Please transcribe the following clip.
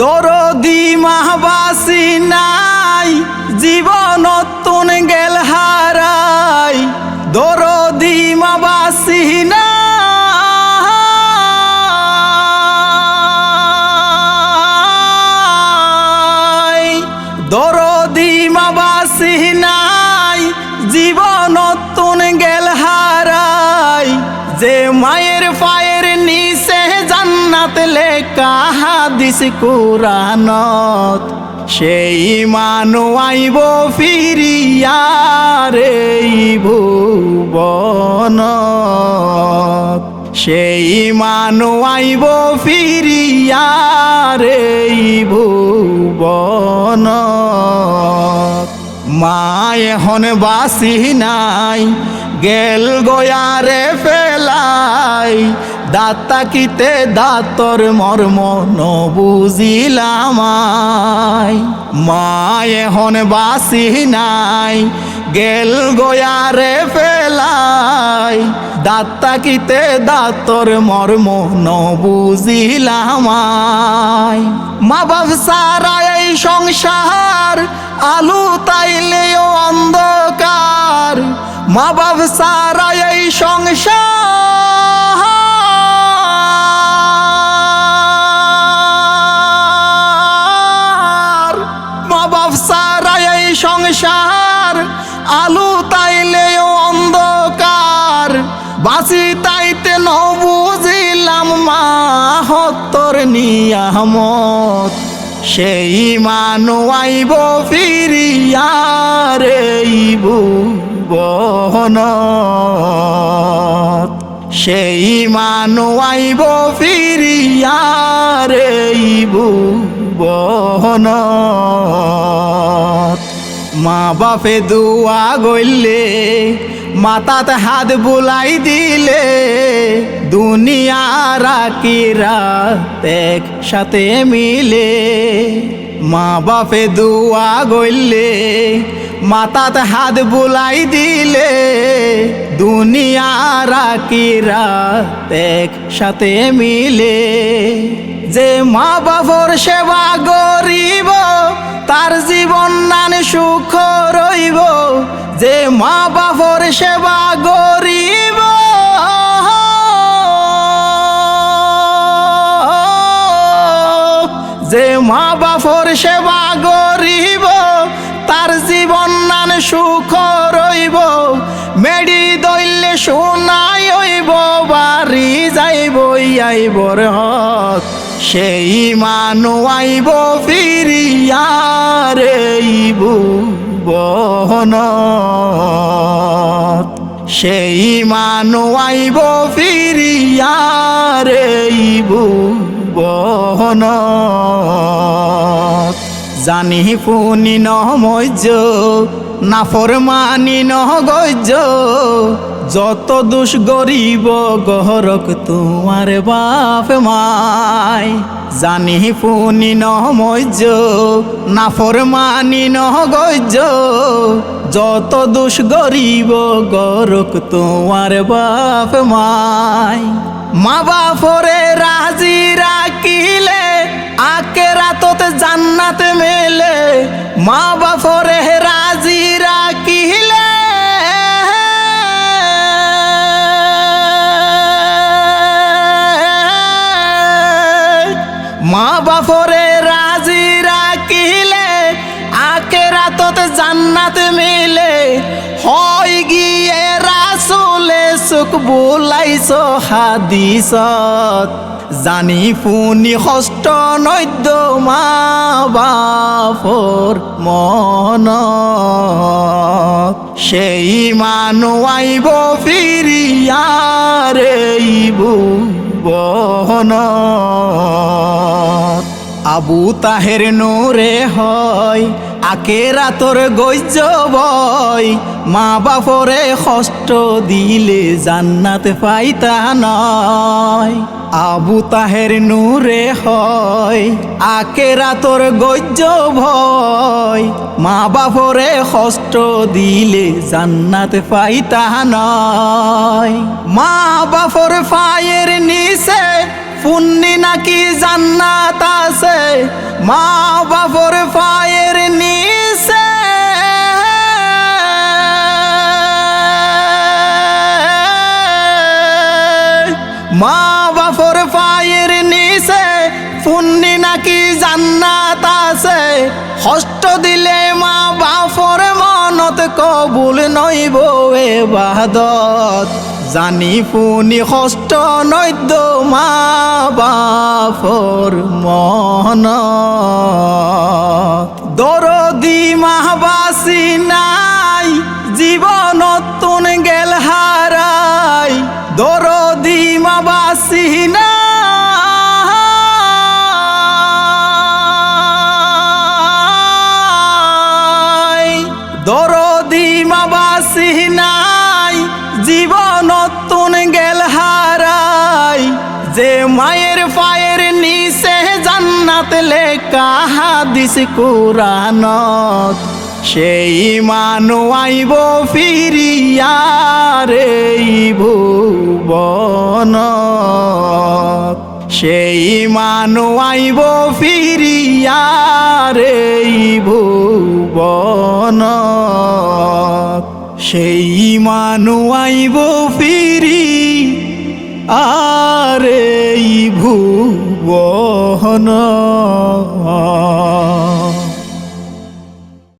দরদি মাহবাসি নাই জীবনতুন গেল হারাই, দরদি মাহবাসি নাই, দরদি মাহবাসি নাই জীবনতুন গেল হারাই। যে মায়ের পায়ের নিচে জান্নাত লেখা হাদিস কুরআনত, সেই মানু আইব ফিরিয়া রে ভুবনত, সেই মানু আইব ফিরিয়া রে ভুবনত। মায়ে হন বাসি নাই গেল গয়ারে ফেলাই, দাতা কিতে দাতর মর্ম ন বুঝিলাম। মায়ে হন বাসি নাই গেল গয়ারে ফেলাই, দাতা কিতে দাতর মর্ম ন বুঝিলাম। মা বাপ সারা এই সংসার আলু তাইলেও অন্ধকার, মা বাপ সারা এই সংসার, মা বাপ সারা এই সংসার আলু তাইলেও অন্ধকার। বাঁচি তাইতে ন বুঝিলাম মা হত্তর নিয়ামত, সেই মানু আইব ফিরিয়া রে ভুবনত, সেই মানু আইব ফিরিয়া রে ভুবনত। মা বাপে দুয়া গইলে মাতাতে হাত বুলাই দিলে, দুনিয়ার আখিরাত একসাথে মিলে। মা বাপে দুয়া গইলে মাতাতে হাত বুলাই দিলে, দুনিয়ার আখিরাত একসাথে মিলে। যে মা বাপর সেবা করিব তার জীবন নান সুখ রইব, যে মা বাপর সেবা করিব যে মা বাপর সেবা করিব তার জীবন নান সুখ রইব। মেডি দইলে সোনাই হইব বাড়ি যাইব আইবর হক, সেই মানু আইব ফিরিয়া রে ভুবনত, সেই মানু আইব ফিরিয়া রে ভুবনত। জানি পুনি নহমজ্য নাফরমানি নহগজ্য, যত দোষ গরিব গহরক তোমার বাপ মাই। জানি পুনি নহমজ্য নাফরমানি নহগজ্য, যত দোষ গরিব গরক তোমার বাপ মাই। মা বাপরে রাজি রাখিলে আখিরাতত জান্নাত মেলে, মা বাপরে রাজি রাখিলে মা বাপরে রাজি রাখিলে আখিরাতত জান্নাত মিলে। হয় গিয়ে রাসূলে সুখ বুলাইছ হাদিসত, জানি পুনি কষ্ট নৈদ্য মা বাপর মনত, সেই মানু আইব ফিরিয়া রে ভুবনত। আবু তাহের নূরে হয় আখিরাতর গজ্য বয়, মা বাপরে কষ্ট দিলে জান্নাত পাইতা নয়। আবু তাহের নূরে হয় আখিরাতর গজ্য ভয়, মা বাপরে কষ্ট দিলে জান্নাত পাইতা নয়। মা বাপর পায়ের নিচে পুণ্যি নাকি জান্নাত আছে মা বাপর পায়ের নিচে। মা বাপর পায়ের নিচে পুণ্যি নাকি জান্নাত আছে। কষ্ট দিলে মা বাপর মনত কবুল নইব ইবাদত। জানি পুনি কষ্ট নৈদ্য মা বাপর মনত। দরদি মা বাসি নাই জীবনত তুন গেল হারাই। দরদি মা বাসি নাই। দরদি মা বাসি নাই জীবনত তুন গেল হারাই। যে মায়ের পায়ের নিচে জান্নাত লেখা হাদিস কুরআনত। সেই মানু আইব ফিরিয়া রে ভুবনত। সেই মানু আইব ফিরিয়া রে ভুবনত। সেই মানু আইব ফিরি